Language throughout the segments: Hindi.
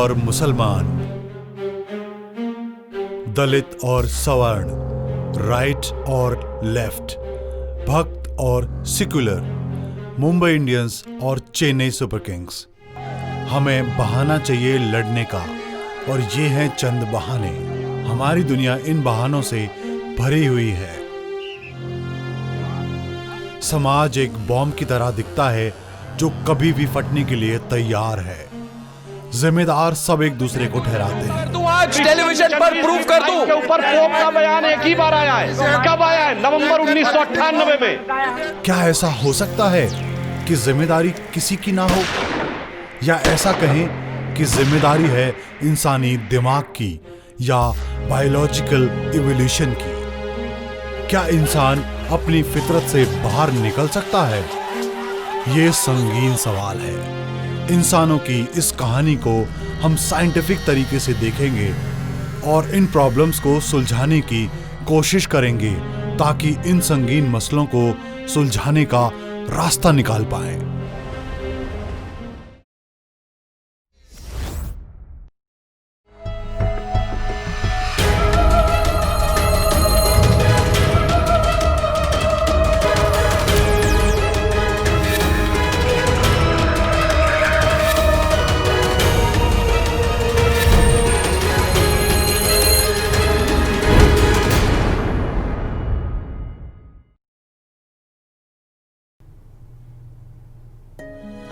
और मुसलमान, दलित और सवर्ण, राइट और लेफ्ट, भक्त और सेक्युलर, मुंबई इंडियंस और चेन्नई सुपर किंग्स। हमें बहाना चाहिए लड़ने का, और ये हैं चंद बहाने। हमारी दुनिया इन बहानों से भरी हुई है। समाज एक बॉम्ब की तरह दिखता है जो कभी भी फटने के लिए तैयार है। जिम्मेदार सब एक दूसरे को ठहराते हैं। तू आज टेलीविजन पर प्रूव कर दूं के ऊपर पोप का बयान एक ही बार आया है। कब आया है? नवंबर 1998 में। क्या ऐसा हो सकता है कि जिम्मेदारी किसी की ना हो, या ऐसा कहें कि जिम्मेदारी है इंसानी दिमाग की या बायोलॉजिकल इवोल्यूशन की? क्या इंसान अपनी फितरत से बाहर निकल सकता है? ये संगीन सवाल है। इंसानों की इस कहानी को हम साइंटिफिक तरीके से देखेंगे और इन प्रॉब्लम्स को सुलझाने की कोशिश करेंगे, ताकि इन संगीन मसलों को सुलझाने का रास्ता निकाल पाएं।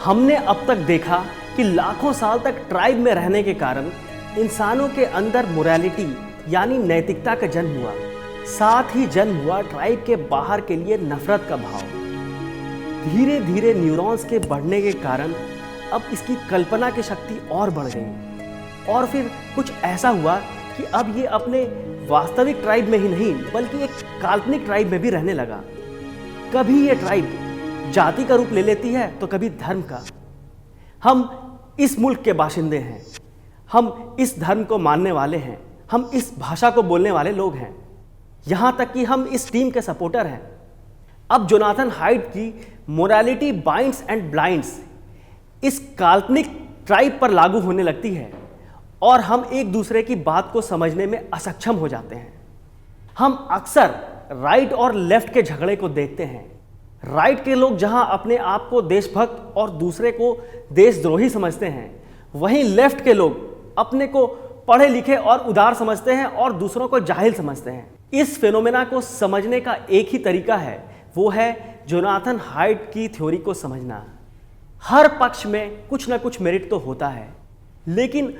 हमने अब तक देखा कि लाखों साल तक ट्राइब में रहने के कारण इंसानों के अंदर मोरालिटी यानी नैतिकता का जन्म हुआ। साथ ही जन्म हुआ ट्राइब के बाहर के लिए नफरत का भाव। धीरे धीरे न्यूरॉन्स के बढ़ने के कारण अब इसकी कल्पना की शक्ति और बढ़ गई, और फिर कुछ ऐसा हुआ कि अब ये अपने वास्तविक ट्राइब में ही नहीं बल्कि एक काल्पनिक ट्राइब में भी रहने लगा। कभी ये ट्राइब जाति का रूप ले लेती है तो कभी धर्म का। हम इस मुल्क के बाशिंदे हैं, हम इस धर्म को मानने वाले हैं, हम इस भाषा को बोलने वाले लोग हैं, यहाँ तक कि हम इस टीम के सपोर्टर हैं। अब जोनाथन हाइड की मोरालिटी बाइंड्स एंड ब्लाइंड्स इस काल्पनिक ट्राइब पर लागू होने लगती है, और हम एक दूसरे की बात को समझने में असक्षम हो जाते हैं। हम अक्सर राइट और लेफ्ट के झगड़े को देखते हैं। राइट के लोग जहां अपने आप को देशभक्त और दूसरे को देशद्रोही समझते हैं, वहीं लेफ्ट के लोग अपने को पढ़े लिखे और उदार समझते हैं और दूसरों को जाहिल समझते हैं। इस फेनोमेना को समझने का एक ही तरीका है, वो है जोनाथन हाइड की थ्योरी को समझना। हर पक्ष में कुछ ना कुछ मेरिट तो होता है, लेकिन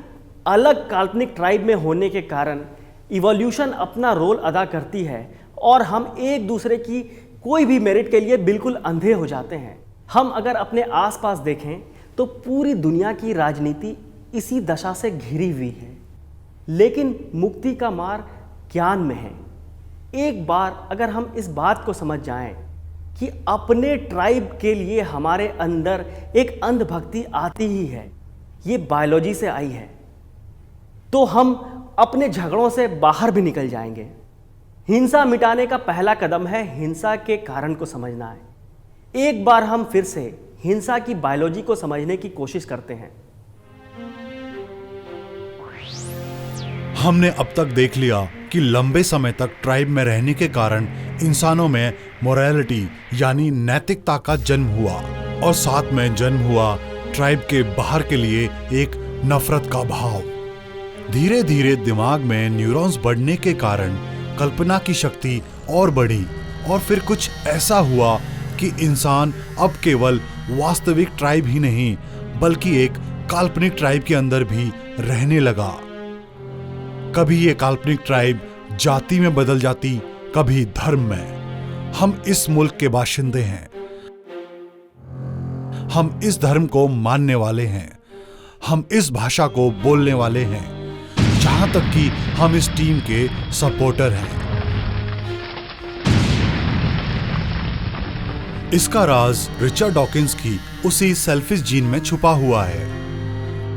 अलग काल्पनिक ट्राइब में होने के कारण इवोल्यूशन अपना रोल अदा करती है और हम एक दूसरे की कोई भी मेरिट के लिए बिल्कुल अंधे हो जाते हैं। हम अगर अपने आसपास देखें तो पूरी दुनिया की राजनीति इसी दशा से घिरी हुई है, लेकिन मुक्ति का मार्ग ज्ञान में है। एक बार अगर हम इस बात को समझ जाएं कि अपने ट्राइब के लिए हमारे अंदर एक अंधभक्ति आती ही है, ये बायोलॉजी से आई है, तो हम अपने झगड़ों से बाहर भी निकल जाएंगे। हिंसा मिटाने का पहला कदम है हिंसा के कारण को समझना है। एक बार हम फिर से हिंसा की बायोलॉजी को समझने की कोशिश करते हैं। हमने अब तक देख लिया कि लंबे समय तक ट्राइब में रहने के कारण इंसानों में मोरालिटी यानी नैतिकता का जन्म हुआ, और साथ में जन्म हुआ ट्राइब के बाहर के लिए एक नफरत का भाव। धीरे धीरे दिमाग में न्यूरॉन्स बढ़ने के कारण कल्पना की शक्ति और बढ़ी, और फिर कुछ ऐसा हुआ कि इंसान अब केवल वास्तविक ट्राइब ही नहीं बल्कि एक काल्पनिक ट्राइब के अंदर भी रहने लगा। कभी ये काल्पनिक ट्राइब जाति में बदल जाती, कभी धर्म में। हम इस मुल्क के बाशिंदे हैं, हम इस धर्म को मानने वाले हैं, हम इस भाषा को बोलने वाले हैं, जहां तक कि हम इस टीम के सपोर्टर हैं। इसका राज रिचर्ड डॉकिंस की उसी सेल्फिश जीन में छुपा हुआ है।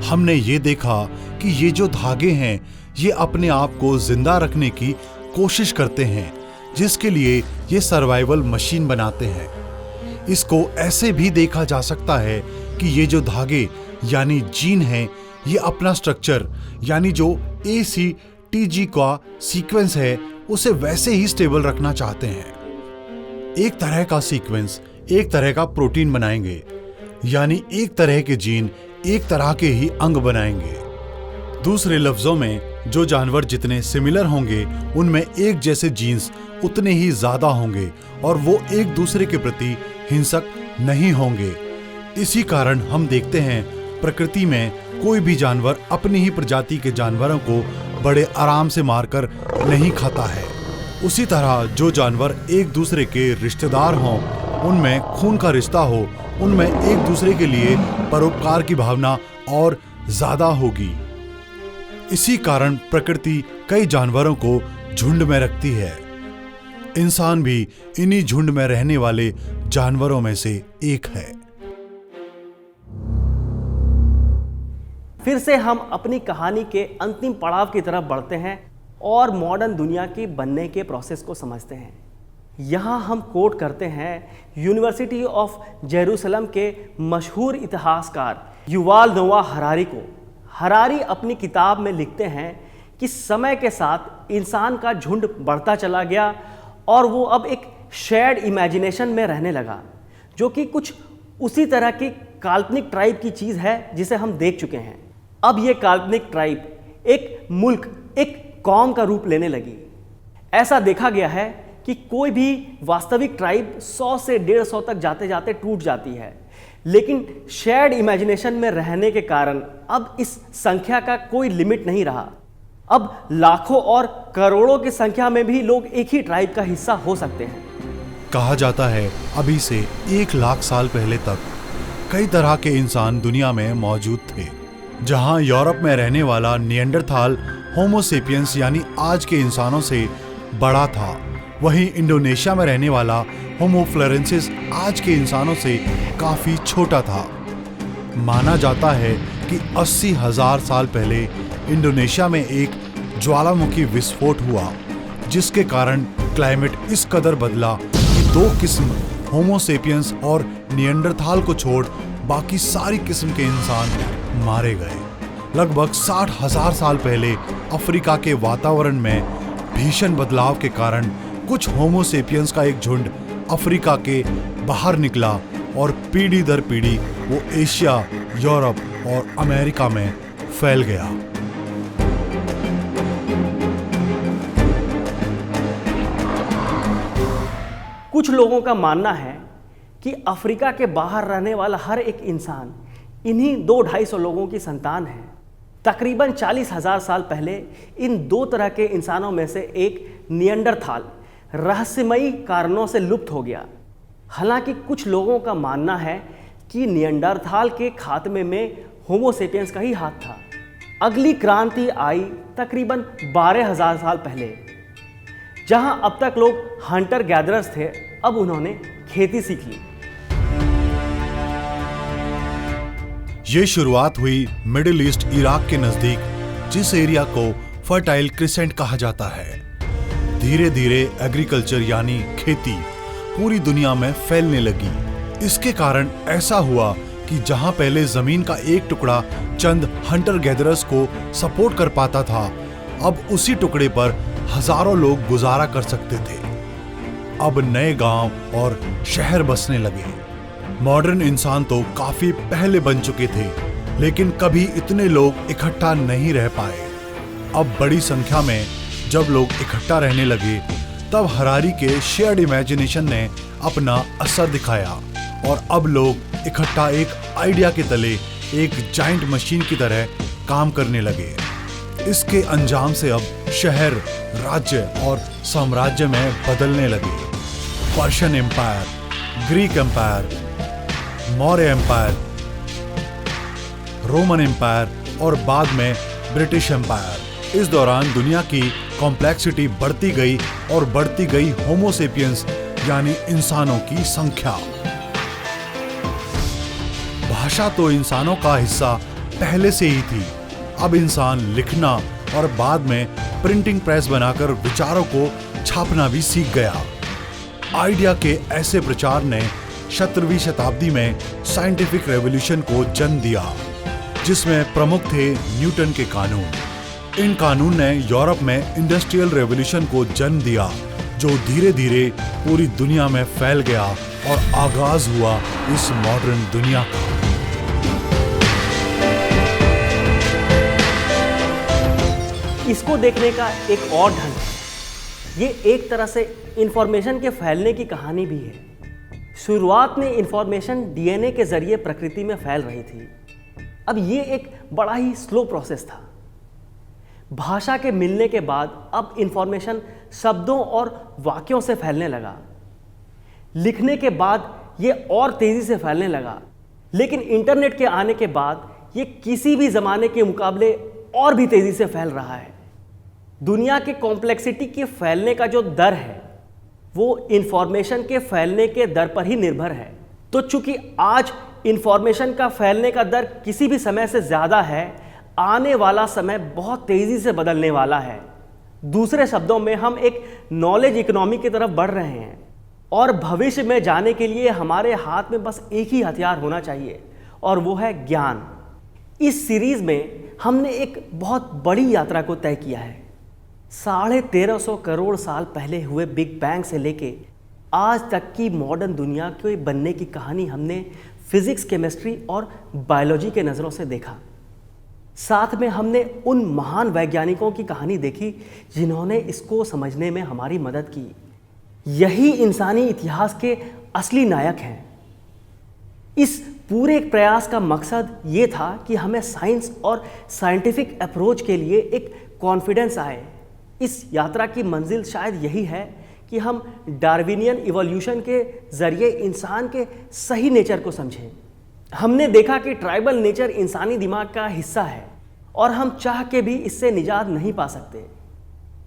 हमने ये देखा कि ये जो धागे हैं ये अपने आप को जिंदा रखने की कोशिश करते हैं, जिसके लिए ये सर्वाइवल मशीन बनाते हैं। इसको ऐसे भी देखा जा सकता है कि ये जो धागे यानी जीन हैं, ये अपना स्ट्रक्चर यानी जो ACTG का सीक्वेंस है उसे वैसे ही स्टेबल रखना चाहते हैं। एक तरह का सीक्वेंस एक तरह का प्रोटीन बनाएंगे, यानी एक तरह के जीन एक तरह के ही अंग बनाएंगे। दूसरे लफ्जों में जो जानवर जितने सिमिलर होंगे उनमें एक जैसे जीन्स उतने ही ज्यादा होंगे और वो एक दूसरे के प्रति हिंसक नहीं होंगे। इसी कारण हम देखते हैं प्रकृति में कोई भी जानवर अपनी ही प्रजाति के जानवरों को बड़े आराम से मारकर नहीं खाता है। उसी तरह जो जानवर एक दूसरे के रिश्तेदार हों, उनमें खून का रिश्ता हो, उनमें एक दूसरे के लिए परोपकार की भावना और ज्यादा होगी। इसी कारण प्रकृति कई जानवरों को झुंड में रखती है। इंसान भी इन्हीं झुंड में रहने वाले जानवरों में से एक है। फिर से हम अपनी कहानी के अंतिम पड़ाव की तरफ बढ़ते हैं और मॉडर्न दुनिया की बनने के प्रोसेस को समझते हैं। यहाँ हम कोट करते हैं यूनिवर्सिटी ऑफ जेरूसलम के मशहूर इतिहासकार युवाल नोआ हरारी को। हरारी अपनी किताब में लिखते हैं कि समय के साथ इंसान का झुंड बढ़ता चला गया और वो अब एक शेयर्ड इमेजिनेशन में रहने लगा, जो कि कुछ उसी तरह की काल्पनिक ट्राइब की चीज़ है जिसे हम देख चुके हैं। अब ये काल्पनिक ट्राइब एक मुल्क, एक कौम का रूप लेने लगी। ऐसा देखा गया है कि कोई भी वास्तविक ट्राइब 100 से 150 तक जाते जाते टूट जाती है, लेकिन शेयर्ड इमेजिनेशन में रहने के कारण अब इस संख्या का कोई लिमिट नहीं रहा। अब लाखों और करोड़ों की संख्या में भी लोग एक ही ट्राइब का हिस्सा हो सकते हैं। कहा जाता है अभी से 1 लाख साल पहले तक कई तरह के इंसान दुनिया में मौजूद थे। जहां यूरोप में रहने वाला निएंडरथाल होमोसेपियंस यानी आज के इंसानों से बड़ा था, वहीं इंडोनेशिया में रहने वाला होमो फ्लोरेंसिस आज के इंसानों से काफी छोटा था। माना जाता है कि 80,000 साल पहले इंडोनेशिया में एक ज्वालामुखी विस्फोट हुआ, जिसके कारण क्लाइमेट इस कदर बदला कि 2 किस्म होमोसेपियंस और निएंडरथाल को छोड़ बाकी सारी किस्म के इंसान मारे गए। लगभग 60,000 साल पहले अफ्रीका के वातावरण में भीषण बदलाव के कारण कुछ होमोसेपियंस का एक झुंड अफ्रीका के बाहर निकला और पीढ़ी दर पीढ़ी वो एशिया, यूरोप और अमेरिका में फैल गया। कुछ लोगों का मानना है कि अफ्रीका के बाहर रहने वाला हर एक इंसान इन्हीं 200-250 लोगों की संतान है। तकरीबन 40,000 साल पहले इन 2 तरह के इंसानों में से एक निएंडरथाल रहस्यमयी कारणों से लुप्त हो गया। हालांकि कुछ लोगों का मानना है कि निएंडरथाल के खात्मे में होमोसेपियंस का ही हाथ था। अगली क्रांति आई तकरीबन 12,000 साल पहले, जहां अब तक लोग हंटर गैदरर्स थे, अब उन्होंने खेती सीख ली। ये शुरुआत हुई मिडिल ईस्ट इराक के नजदीक, जिस एरिया को फर्टाइल क्रिसेंट कहा जाता है। धीरे धीरे एग्रीकल्चर यानी खेती पूरी दुनिया में फैलने लगी। इसके कारण ऐसा हुआ कि जहां पहले जमीन का एक टुकड़ा चंद हंटर गैदरर्स को सपोर्ट कर पाता था, अब उसी टुकड़े पर हजारों लोग गुजारा कर सकते थे। अब नए गांव और शहर बसने लगे। मॉडर्न इंसान तो काफी पहले बन चुके थे, लेकिन कभी इतने लोग इकट्ठा नहीं रह पाए। अब बड़ी संख्या में जब लोग इकट्ठा रहने लगे, तब हरारी के शेयर्ड इमेजिनेशन ने अपना असर दिखाया और अब लोग इकट्ठा एक आइडिया के तले एक जाइंट मशीन की तरह काम करने लगे। इसके अंजाम से अब शहर, राज्य और साम्राज्य में बदलने लगे। Persian empire, Greek empire, Maurya empire, Roman empire और बाद में ब्रिटिश एम्पायर। इस दौरान दुनिया की कॉम्प्लेक्सिटी बढ़ती गई और बढ़ती गई होमोसेपियंस यानी इंसानों की संख्या। भाषा तो इंसानों का हिस्सा पहले से ही थी। अब इंसान लिखना और बाद में प्रिंटिंग प्रेस बनाकर विचारों को छापना भी सीख गया। आइडिया के ऐसे प्रचार ने 17वीं शताब्दी में साइंटिफिक रेवोल्यूशन को जन्म दिया। जिसमें प्रमुख थे न्यूटन के कानून। इन कानून ने यूरोप में इंडस्ट्रियल रेवोल्यूशन को जन्म दिया, जो धीरे धीरे पूरी दुनिया में फैल गया और आगाज हुआ इस मॉडर्न दुनिया का। इसको देखने का एक और ढंग है। ये एक तरह से इंफॉर्मेशन के फैलने की कहानी भी है। शुरुआत में इंफॉर्मेशन डीएनए के जरिए प्रकृति में फैल रही थी। अब ये एक बड़ा ही स्लो प्रोसेस था। भाषा के मिलने के बाद अब इंफॉर्मेशन शब्दों और वाक्यों से फैलने लगा। लिखने के बाद ये और तेजी से फैलने लगा। लेकिन इंटरनेट के आने के बाद ये किसी भी जमाने के मुकाबले और भी तेजी से फैल रहा है। दुनिया के कॉम्प्लेक्सिटी के फैलने का जो दर है वो इंफॉर्मेशन के फैलने के दर पर ही निर्भर है। तो चूंकि आज इंफॉर्मेशन का फैलने का दर किसी भी समय से ज्यादा है, आने वाला समय बहुत तेजी से बदलने वाला है। दूसरे शब्दों में हम एक नॉलेज इकोनॉमी की तरफ बढ़ रहे हैं और भविष्य में जाने के लिए हमारे हाथ में बस एक ही हथियार होना चाहिए और वो है ज्ञान। इस सीरीज में हमने एक बहुत बड़ी यात्रा को तय किया है। 1350 करोड़ साल पहले हुए बिग बैंग से लेके आज तक की मॉडर्न दुनिया के बनने की कहानी हमने फिजिक्स, केमिस्ट्री और बायोलॉजी के नज़रों से देखा। साथ में हमने उन महान वैज्ञानिकों की कहानी देखी जिन्होंने इसको समझने में हमारी मदद की। यही इंसानी इतिहास के असली नायक हैं। इस पूरे प्रयास का मकसद ये था कि हमें साइंस और साइंटिफिक अप्रोच के लिए एक कॉन्फिडेंस आए। इस यात्रा की मंजिल शायद यही है कि हम डार्विनियन इवोल्यूशन के जरिए इंसान के सही नेचर को समझें। हमने देखा कि ट्राइबल नेचर इंसानी दिमाग का हिस्सा है और हम चाह के भी इससे निजात नहीं पा सकते।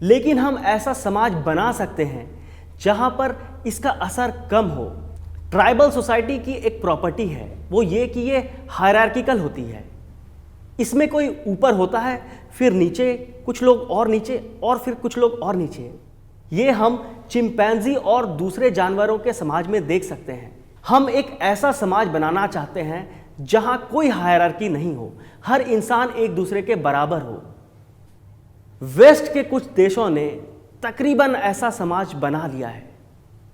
लेकिन हम ऐसा समाज बना सकते हैं जहां पर इसका असर कम हो। ट्राइबल सोसाइटी की एक प्रॉपर्टी है, वो ये कि ये हायरार्किकल होती है। इसमें कोई ऊपर होता है, फिर नीचे कुछ लोग और नीचे और फिर कुछ लोग और नीचे। ये हम चिंपैंजी और दूसरे जानवरों के समाज में देख सकते हैं। हम एक ऐसा समाज बनाना चाहते हैं जहां कोई हायरार्की नहीं हो, हर इंसान एक दूसरे के बराबर हो। वेस्ट के कुछ देशों ने तकरीबन ऐसा समाज बना लिया है,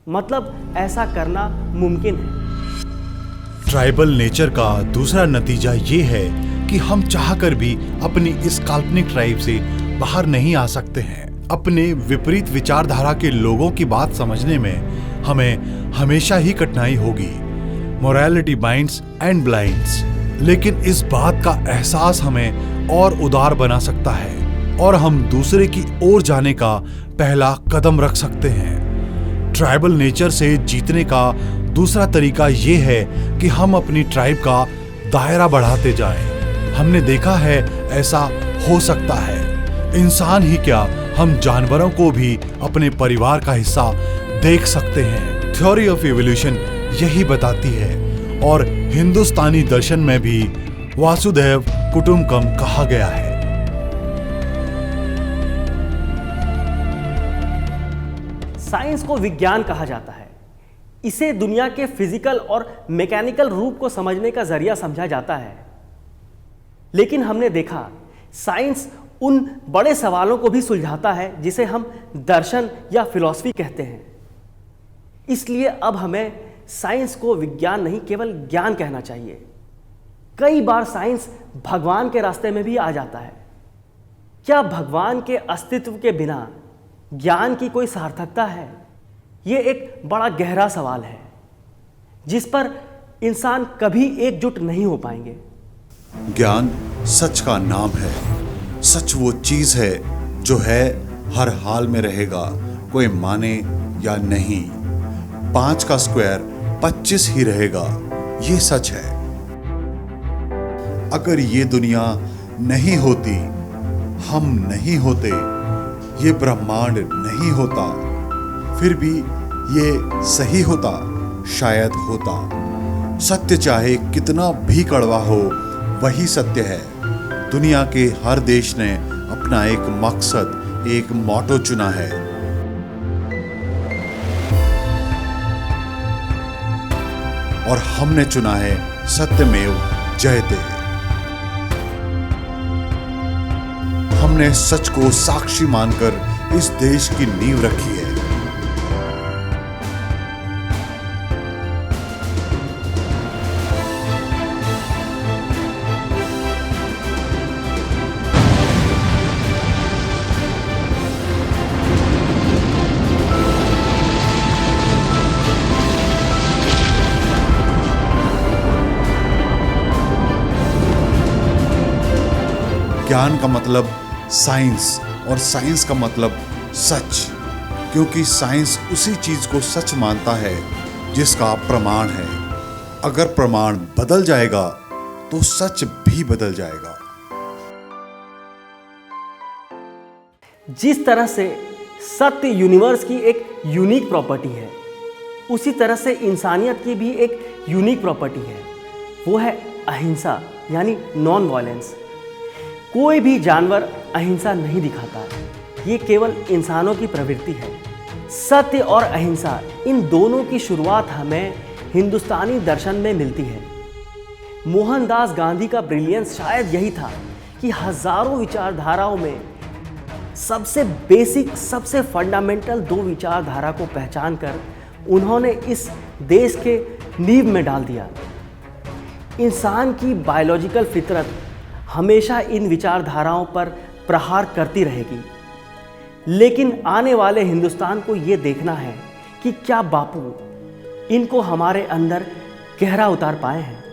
मतलब ऐसा करना मुमकिन है। ट्राइबल नेचर का दूसरा नतीजा ये है कि हम चाहकर भी अपनी इस काल्पनिक ट्राइब से बाहर नहीं आ सकते हैं। अपने विपरीत विचारधारा के लोगों की बात समझने में हमें हमेशा ही कठिनाई होगी। Morality binds and blinds. लेकिन इस बात का एहसास हमें और उदार बना सकता है और हम दूसरे की ओर जाने का पहला कदम रख सकते हैं। ट्राइबल नेचर से जीतने का दूसरा तरीका ये है कि हम अपनी ट्राइब का दायरा बढ़ाते जाएं। हमने देखा है ऐसा हो सकता है। इंसान ही क्या, हम जानवरों को भी अपने परिवार का हिस्सा देख सकते हैं। थ्योरी ऑफ इवोल्यूशन यही बताती है और हिंदुस्तानी दर्शन में भी वासुदेव कुटुंबकम कहा गया है। साइंस को विज्ञान कहा जाता है। इसे दुनिया के फिजिकल और मैकेनिकल रूप को समझने का जरिया समझा जाता है। लेकिन हमने देखा साइंस उन बड़े सवालों को भी सुलझाता है जिसे हम दर्शन या फिलॉसफी कहते हैं। इसलिए अब हमें साइंस को विज्ञान नहीं केवल ज्ञान कहना चाहिए। कई बार साइंस भगवान के रास्ते में भी आ जाता है। क्या भगवान के अस्तित्व के बिना ज्ञान की कोई सार्थकता है? ये एक बड़ा गहरा सवाल है जिस पर इंसान कभी एकजुट नहीं हो पाएंगे। ज्ञान सच का नाम है। सच वो चीज है जो है हर हाल में रहेगा, कोई माने या नहीं। 5 का स्क्वायर 25 ही रहेगा, ये सच है। अगर ये दुनिया नहीं होती, हम नहीं होते, ये ब्रह्मांड नहीं होता, फिर भी ये सही होता, शायद होता। सत्य चाहे कितना भी कड़वा हो, वही सत्य है। दुनिया के हर देश ने अपना एक मकसद, एक मोटो चुना है। और हमने चुना है सत्यमेव जयते। हमने सच को साक्षी मानकर इस देश की नींव रखी है। ज्ञान का मतलब साइंस और साइंस का मतलब सच, क्योंकि साइंस उसी चीज को सच मानता है जिसका प्रमाण है। अगर प्रमाण बदल जाएगा तो सच भी बदल जाएगा। जिस तरह से सत्य यूनिवर्स की एक यूनिक प्रॉपर्टी है, उसी तरह से इंसानियत की भी एक यूनिक प्रॉपर्टी है। वो है अहिंसा यानी नॉन वायलेंस। कोई भी जानवर अहिंसा नहीं दिखाता, ये केवल इंसानों की प्रवृत्ति है। सत्य और अहिंसा, इन दोनों की शुरुआत हमें हिंदुस्तानी दर्शन में मिलती है। मोहनदास गांधी का ब्रिलियंस शायद यही था कि हजारों विचारधाराओं में सबसे बेसिक, सबसे फंडामेंटल दो विचारधारा को पहचान कर उन्होंने इस देश के नींव में डाल दिया। इंसान की बायोलॉजिकल फितरत हमेशा इन विचारधाराओं पर प्रहार करती रहेगी, लेकिन आने वाले हिंदुस्तान को ये देखना है कि क्या बापू इनको हमारे अंदर गहरा उतार पाए हैं।